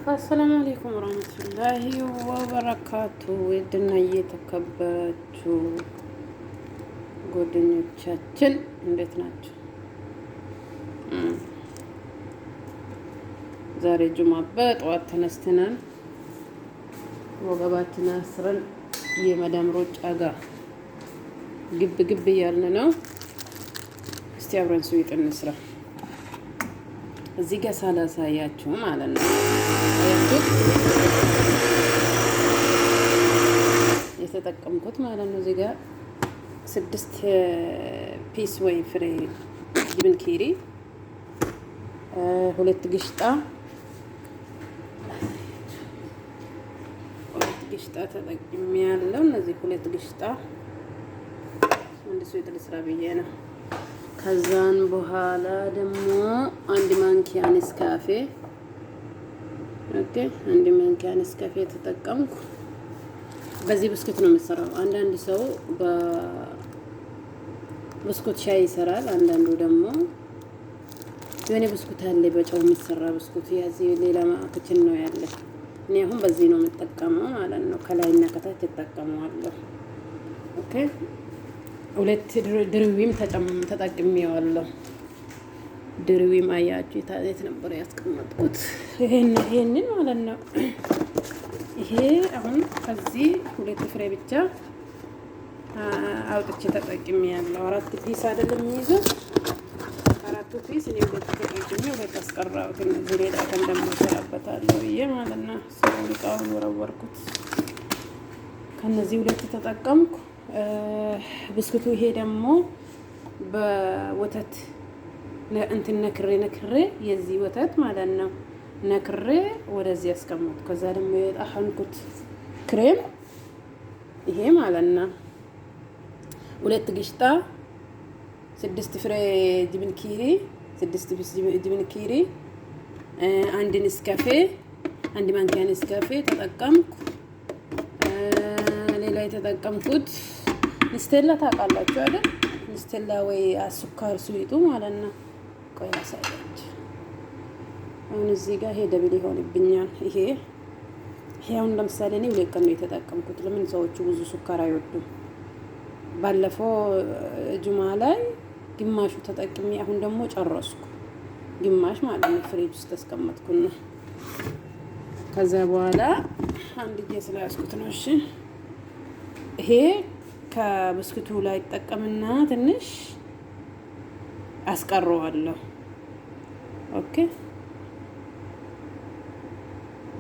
አሰላሙ አለይኩም ወራህመቱላሂ ወበረካቱ። ውድና እየተከበራችሁ ጓደኞቻችን እንዴት ናቸው? ዛሬ ጁማ በጠዋት ተነስተናል። ወገባችን አስረን የመዳም ሮጫ ጋር ግብ ግብ እያልን ነው። እስቲ አብረን ስዊጥ እንስራ። እዚህ ጋር ሳላሳያችሁ ማለት ነው የተጠቀምኩት ማለት ነው። እዚህ ጋር 6 ፒስ ወይ ፍሬ ጅብን ኪሪ፣ 2 ግሽጣ ተጠቅሜ ያለው። እነዚህ 2 ግሽጣ አንድ ስዊጥ ልስራ ብዬ ነው። ከዛን በኋላ ደግሞ 1 ማንኪያ ኔስካፌ፣ ኦኬ 1 ማንኪያ ኔስካፌ ተጠቀምኩ። በዚህ ብስኩት ነው የምሰራው። አንዳንድ ሰው በብስኩት ሻይ ይሰራል። አንዳንዱ ደግሞ የሆነ ብስኩት አለ በጨው የሚሰራ ብስኩት። ያዚህ ሌላ ክችን ነው ያለ። እኔ አሁን በዚህ ነው የምጠቀመው ማለት ነው። ከላይና ከታች እጠቀመዋለሁ። ኦኬ 2 ድርዊም ተጠቅሜዋለሁ። ድርዊም አያችሁ የት ነበር ያስቀመጥኩት? ይሄንን ማለት ነው። ይሄ አሁን ከዚህ 2 ፍሬ ብቻ አውጥቼ ተጠቅሜያለሁ። 4 ፒስ አይደለም የሚይዘው 4 ፒስ እኔ 2 ተጠቅሜ 2 አስቀራሁት። እነዚህ ሌላ ቀን ደግሞ እሰራበታለሁ ብዬ ማለት ነው። ሰውን እቃውን ወረወርኩት። ከነዚህ 2 ተጠቀምኩ። ብስኩቱ ይሄ ደግሞ በወተት እንትን ነክሬ የዚህ ወተት ማለት ነው ነክሬ ወደዚህ ያስቀመጥኩ። ከዛ ደግሞ የጣሐንኩት ክሬም ይሄ ማለት ነው 2 ግሽጣ፣ 6 ፍሬ ጅብን ኪሪ፣ 6 ፒስ ጅብን ኪሪ፣ 1 ኔስካፌ፣ 1 ማንኪያ ኔስካፌ ተጠቀምኩ። ሌላ የተጠቀምኩት ንስቴላ ታውቃላችሁ አይደል? ንስቴላ ወይ አስኳር ስዊጡ ማለት ነው። ቆይ አሳያችሁ። አሁን እዚህ ጋር ይሄ ደብል ይሆንብኛል። ይሄ አሁን ለምሳሌ እኔ 2 ቀን ነው የተጠቀምኩት። ለምን ሰዎቹ ብዙ ሱካር አይወዱም። ባለፈው ጁማ ላይ ግማሹ ተጠቅሜ አሁን ደግሞ ጨረስኩ። ግማሽ ማለት ነው ፍሪጅ ውስጥ ተስቀመጥኩና ከዛ በኋላ አንድ ጊዜ ስለያዝኩት ነው። እሺ ይሄ ከብስኩቱ ላይ ይጠቀምና ትንሽ አስቀረዋለሁ። ኦኬ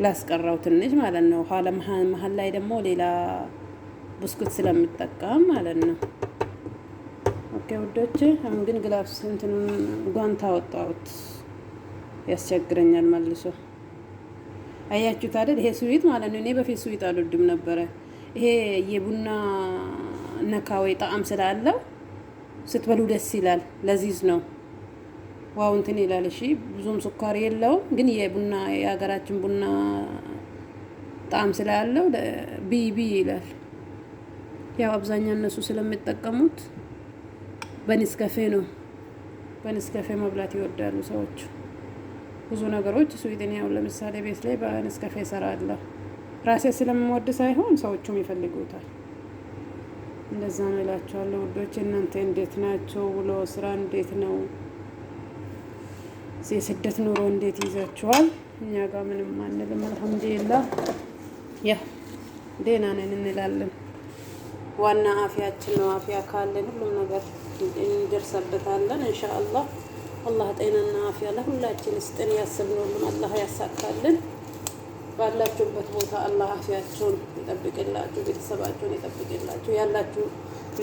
ላስቀረው ትንሽ ማለት ነው። ኋላ መሀል ላይ ደግሞ ሌላ ብስኩት ስለምጠቀም ማለት ነው። ኦኬ ውዶች፣ አሁን ግን ግላፍስ እንትኑን ጓንት አወጣሁት። ያስቸግረኛል መልሶ። አያችሁት አይደል? ይሄ ስዊት ማለት ነው። እኔ በፊት ስዊት አልወድም ነበረ። ይሄ የቡና ነካዌ ጣዕም ስላለው ስትበሉ ደስ ይላል። ለዚዝ ነው። ዋው እንትን ይላል። እሺ ብዙም ሱካር የለውም፣ ግን የቡና የሀገራችን ቡና ጣዕም ስላለው ቢቢ ይላል። ያው አብዛኛው እነሱ ስለሚጠቀሙት በኔስካፌ ነው። በኔስካፌ መብላት ይወዳሉ ሰዎች። ብዙ ነገሮች ስዊድን ያው ለምሳሌ ቤት ላይ በኔስካፌ እሰራለሁ። ራሴ ስለምወድ ሳይሆን ሰዎቹም ይፈልጉታል። እንደዛ ነው እላችኋለሁ ውዶች። እናንተ እንዴት ናቸው? ውሎ ስራ እንዴት ነው? የስደት ኑሮ እንዴት ይዛችኋል? እኛ ጋር ምንም አንልም አልሐምዱሊላህ። ያው ደህና ነን እንላለን። ዋና አፊያችን ነው። አፊያ ካለን ሁሉም ነገር እንደርሰበታለን ኢንሻአላህ። አላህ ጤናና አፊያ ለሁላችን ይስጠን። ያሰብነውን አላህ ያሳካልን። ባላችሁበት ቦታ አላህ አፊያችሁን ይጠብቅላችሁ፣ ቤተሰባችሁን ይጠብቅላችሁ። ያላችሁ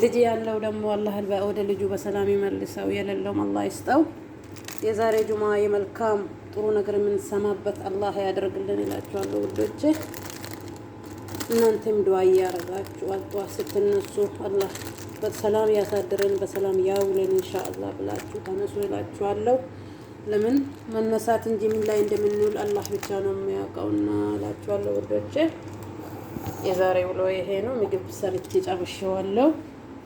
ልጅ ያለው ደግሞ አላህ ወደ ልጁ በሰላም ይመልሰው፣ የሌለውም አላህ ይስጠው። የዛሬ ጁማ የመልካም ጥሩ ነገር የምንሰማበት አላህ ያደርግልን እላችኋለሁ ውዶቼ። እናንተም ዱዓ እያደረጋችሁ ጠዋት ስትነሱ አላህ በሰላም ያሳድረን፣ በሰላም ያውለን ኢንሻአላህ ብላችሁ ተነሱ እላችኋለሁ። ለምን መነሳት እንጂ ምን ላይ እንደምንውል አላህ ብቻ ነው የሚያውቀውና እላችኋለሁ ውዶቼ። የዛሬ ውሎ ይሄ ነው። ምግብ ሰርቼ ጨርሼዋለሁ።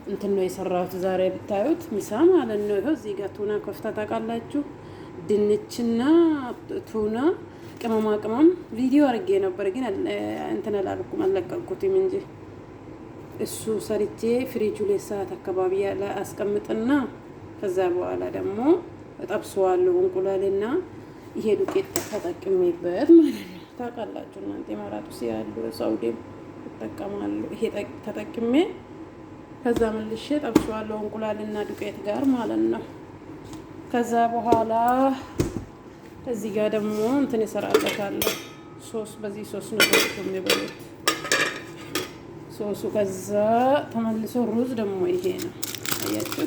እንትን ነው የሰራሁት ዛሬ ብታዩት ሚሳ ማለት ነው። ይኸው እዚህ ጋር ቱና ከፍታ ታውቃላችሁ። ድንችና ቱና ቅመማ ቅመም ቪዲዮ አድርጌ ነበር፣ ግን እንትን አላልኩም አልለቀኩትም እንጂ እሱ ሰርቼ ፍሪጁ ላይ ሰዓት አካባቢ ያለ አስቀምጥና ከዛ በኋላ ደግሞ እጠብሰዋለሁ። እንቁላልና ይሄ ዱቄት ተጠቅሜበት ማለት ነው። ታውቃላችሁ እናንተ ማራቱ ሲያሉ ሳውዲም ይጠቀማሉ። ይሄ ተጠቅሜ ከዛ መልሼ ጠብሰዋለሁ እንቁላልና ዱቄት ጋር ማለት ነው። ከዛ በኋላ እዚህ ጋር ደግሞ እንትን እሰራበታለሁ ሶስ። በዚህ ሶስ ነው የሚበሉት ሶሱ። ከዛ ተመልሶ ሩዝ ደግሞ ይሄ ነው አያችሁ፣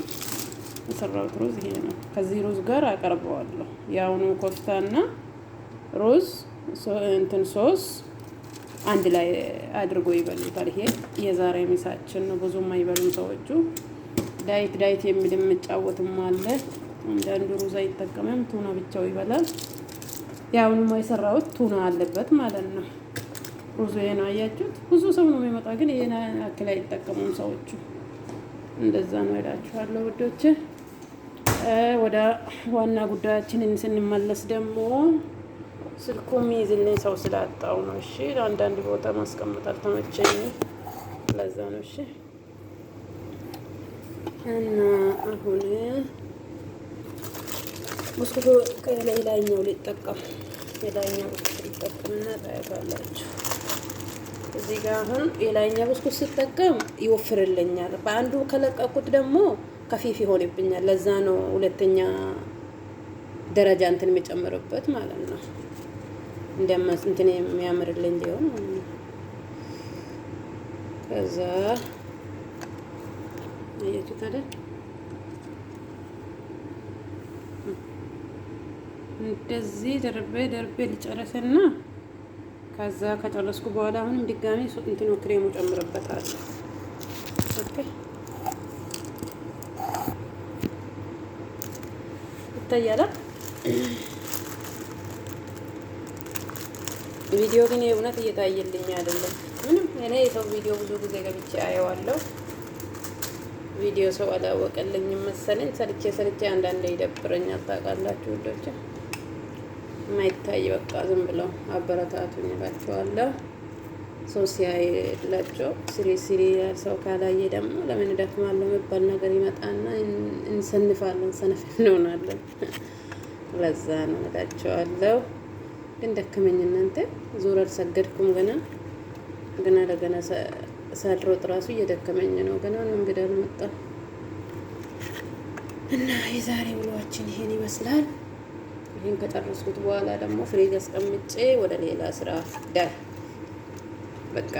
የሰራሁት ሩዝ ይሄ ነው። ከዚህ ሩዝ ጋር አቀርበዋለሁ። የአሁኑ ኮፍታና ሩዝ እንትን ሶስ አንድ ላይ አድርጎ ይበሉታል። ይሄ የዛሬ ምሳችን ነው። ብዙም አይበሉም ሰዎቹ። ዳይት የሚል የምጫወትም አለ። አንዳንዱ ሩዝ አይጠቀምም፣ ቱና ብቻው ይበላል። ያውንም የሰራሁት ቱና አለበት ማለት ነው። ሩዙ ይሄ ነው አያችሁት። ብዙ ሰው ነው የሚመጣ፣ ግን ይሄን አክል አይጠቀሙም ሰዎቹ። እንደዛ ነው እላችኋለሁ ውዶች። ወደ ዋና ጉዳያችን ስንመለስ ደግሞ ስልኩ የሚይዝልኝ ሰው ስላጣው ነው። እሺ አንዳንድ ቦታ ማስቀመጥ አልተመቸኝም፣ ለዛ ነው። እሺ እና አሁን ብስኩቱ ከላይኛው ሊጠቀም የላይኛው ብስኩት ሊጠቀምና ታያታላችሁ። እዚህ ጋር አሁን የላይኛው ብስኩት ሲጠቀም ይወፍርልኛል። በአንዱ ከለቀቁት ደግሞ ከፊፍ ይሆንብኛል። ለዛ ነው ሁለተኛ ደረጃ እንትን የሚጨምርበት ማለት ነው። እንደማስ እንትን የሚያምርልኝ ሊሆን ማለት ነው። ከዛ አያችሁ ታዲያ እንደዚህ ደርቤ ልጨረስና ከዛ ከጨረስኩ በኋላ አሁንም ድጋሚ እንትኑ ክሬሙ ጨምርበታለሁ። ኦኬ ይታያል። ቪዲዮ ግን የእውነት እየታየልኝ አይደለም ምንም። እኔ የሰው ቪዲዮ ብዙ ጊዜ ገብቼ አየዋለሁ። ቪዲዮ ሰው አላወቀልኝም መሰለኝ። ሰርቼ አንዳንዴ ይደብረኛል። ታውቃላችሁ ውዶች፣ የማይታይ በቃ ዝም ብለው አበረታቱኝ እላቸዋለሁ። ሰው ሲያይላቸው ስሪ ያል ሰው ካላየ ደግሞ ለምን እደክማለሁ የሚባል ነገር ይመጣና እንሰንፋለን፣ ሰነፍ እንሆናለን። ለዛ ነው እላቸዋለሁ። ግን ደከመኝ እናንተ። ዙር አልሰገድኩም ገና ለገና ሳልሮጥ ራሱ እየደከመኝ ነው። ገና ነው እንግዳ አልመጣም እና የዛሬ ውሏችን ይሄን ይመስላል። ይሄን ከጨረስኩት በኋላ ደግሞ ፍሪጅ አስቀምጬ ወደ ሌላ ስራ በቃ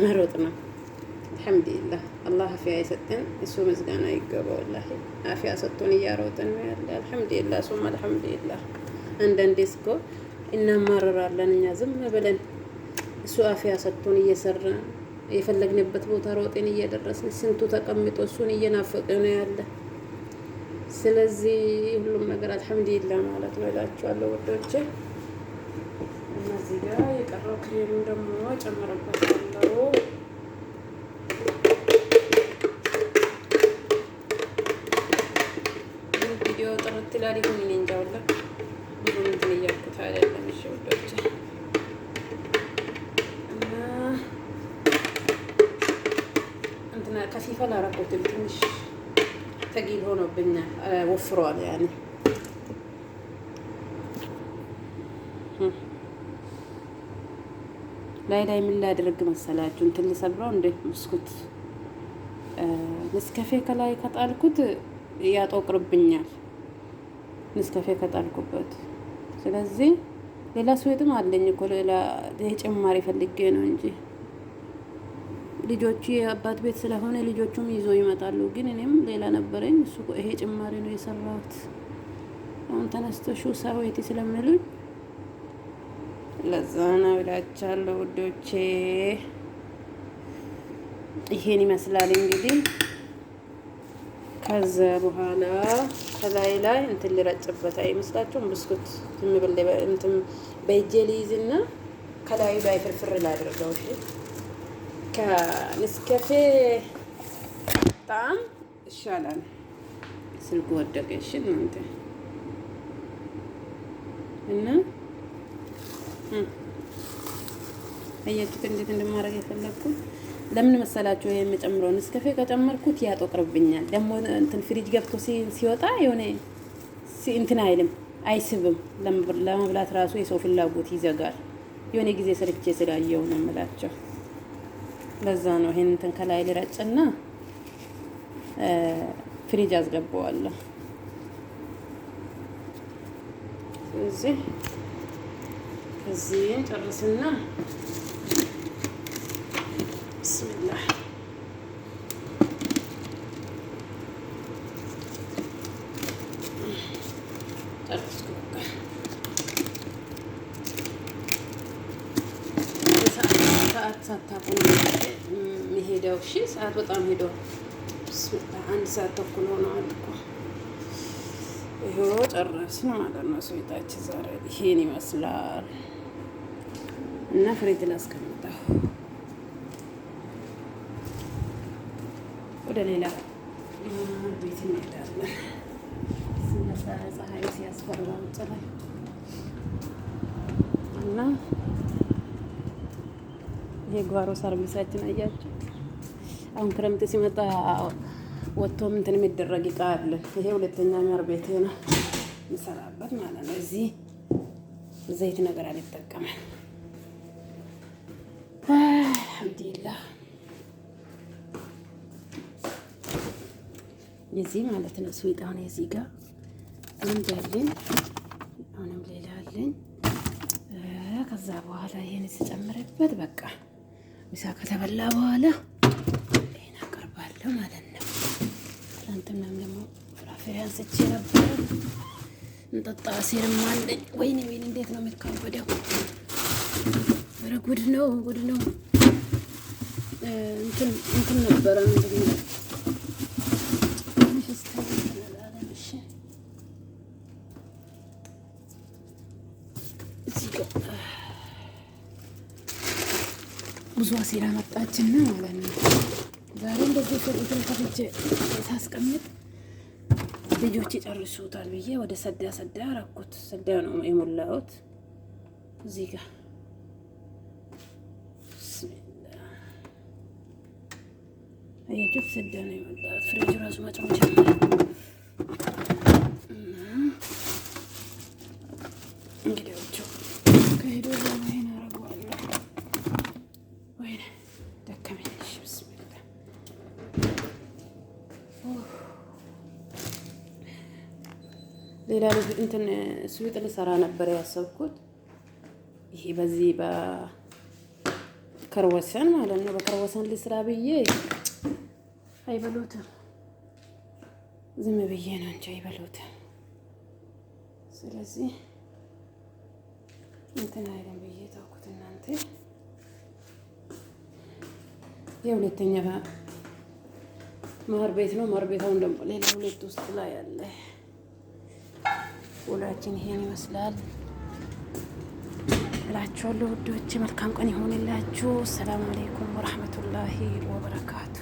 መሮጥ ነው። አልሐምዱሊላህ አላህ አፊያ የሰጠን እሱ ምስጋና ይገባው። ወላሂ አፊያ ሰጥቶን እያሮጥን ነው ያለ። አልሐምዱሊላህ ሱም አልሐምዱሊላህ። አንዳንዴ እስኮ እናማረራለን እኛ ዝም ብለን እሱ አፊያ ሰጥቶን እየሰራን የፈለግንበት ቦታ ሮጤን እየደረስን፣ ስንቱ ተቀምጦ እሱን እየናፈቀ ነው ያለ። ስለዚህ ሁሉም ነገር አልሐምዱሊላህ ማለት ነው እላችኋለሁ ወዶቼ። እና እዚህ ጋር የቀረው ክሬም ደግሞ ጨምረበታለሁ። ቪዲዮ ጥርት ይላል ይሁን እኔ እንጃ ወላሂ ብዙ እንትን እያልኩት አይደለም። እሺ ወዶቼ ከፊፋ ላረኩትም ትንሽ ተጊል ሆኖብኛል፣ ወፍሯል። ያኔ ላይ ምን ላድርግ መሰላችሁ? እንትን ልሰብረው እንደ ብስኩት ንስከፌ ከላይ ከጣልኩት ያጦቅርብኛል፣ ንስከፌ ከጣልኩበት። ስለዚህ ሌላ ስዌጥም አለኝ እኮ ሌላ ጭማሪ ፈልጌ ነው እንጂ ልጆቹ የአባት ቤት ስለሆነ ልጆቹም ይዞ ይመጣሉ። ግን እኔም ሌላ ነበረኝ፣ እሱ ይሄ ጭማሪ ነው የሰራሁት። አሁን ተነስተሹ ሳዌቲ ስለሚሉኝ ለዛ ነው እላችኋለሁ ውዶቼ። ይሄን ይመስላል እንግዲህ። ከዛ በኋላ ከላይ እንትን ልረጭበት አይመስላችሁም? ብስኩት እንትን በእጄ ልይዝና ከላዩ ላይ ፍርፍር ላድርገው። እሺ ከንስከፌ ጣዕም ይሻላል። ስልኩ ወደቀ። እሺ እናንተ እና አያችሁት እንዴት እንደማደርግ የፈለኩት። ለምን መሰላችሁ? ይሄ የምጨምረው ኔስካፌ ከጨመርኩት ያጦቅርብኛል። ደግሞ እንትን ፍሪጅ ገብቶ ሲወጣ የሆነ እንትን አይልም፣ አይስብም። ለመብላት ራሱ የሰው ፍላጎት ይዘጋል። የሆነ ጊዜ ሰርቼ ስላየው ነው የምላቸው። ለዛ ነው ይሄን እንትን ከላይ ልረጭና ፍሪጅ አስገባዋለሁ። እዚህን ጨርስና ብስሚላህ ጨርስኩ። ሰዓት ሳታቁ የሚሄደው እሺ፣ ሰዓት በጣም ሄደው። ብስሚላህ 1 ሰዓት ተኩል ሆነዋል እኮ። ይሄው ጨረስን ማለት ነው። ስዊጣችን ዛሬ ይሄን ይመስላል እና ፍሪጅ ላስቀምጠው። ወደ ሌላ ቤት እንሄዳለን። ስነሳ ፀሐይ ሲያስፈራ ውጭ ላይ እና ይሄ ጓሮ ሰርቪሳችን አያችሁ። አሁን ክረምት ሲመጣ ወጥቶም እንትን የሚደረግ እቃ አለ። ይሄ ሁለተኛ ማር ቤት ነው የምሰራበት ማለት ነው። እዚህ ዘይት ነገር አልጠቀምም። አልሐምዱሊላህ የዚህ ማለት ነው። ስዊጥ አሁን የዚህ ጋር አንድ አለኝ፣ አሁንም ሌላ አለኝ። ከዛ በኋላ ይሄን ስጨምርበት በቃ ምሳ ከተበላ በኋላ ይሄን አቀርባለሁ ማለት ነው። ትናንትናም ደግሞ ፍራፍሬ አንስቼ ነበር። እንጠጣ ሲርም አለኝ። ወይኔ እንዴት ነው የሚካበደው! ኧረ ጉድ ነው ጉድ ነው። እንትን ነበረ ምንድን ነው ብዙ አሲራ መጣችና ማለት ነው። ዛሬ እንደዚህ ፍሪጅን ከፍቼ ሳስቀምጥ ልጆች ይጨርሱታል ብዬ ወደ ሰዳ አረኩት። ሰዳ ነው የሞላሁት እዚህ ጋር አያችሁት። ሰዳ ነው የሞላሁት። ፍሪጅ ራሱ መጫወቻ እንግዲህ ከሄዶ ይሄን አረገዋለሁ። ወይኔ ደከመኝ። ብስሚላ ሌላ እንትን ስዊጥ ልሰራ ነበር ያሰብኩት። ይሄ በዚህ በከርወሰን ማለት ነው። በከርወሰን ልስራ ብዬ አይበሉትም። ዝም ብዬ ነው እንጂ አይበሉትም። ስለዚህ እንትን አይደለም ብዬ ተውኩት። እናንተ የሁለተኛ ማር ቤት ነው። ማር ቤታውን ደግሞ ሌላ ሁለት ውስጥ ላይ አለ። ውሏችን ይሄን ይመስላል እላችኋለሁ ውዶች። መልካም ቀን ይሆንላችሁ። ሰላም አለይኩም ወራህመቱላሂ ወበረካቱ።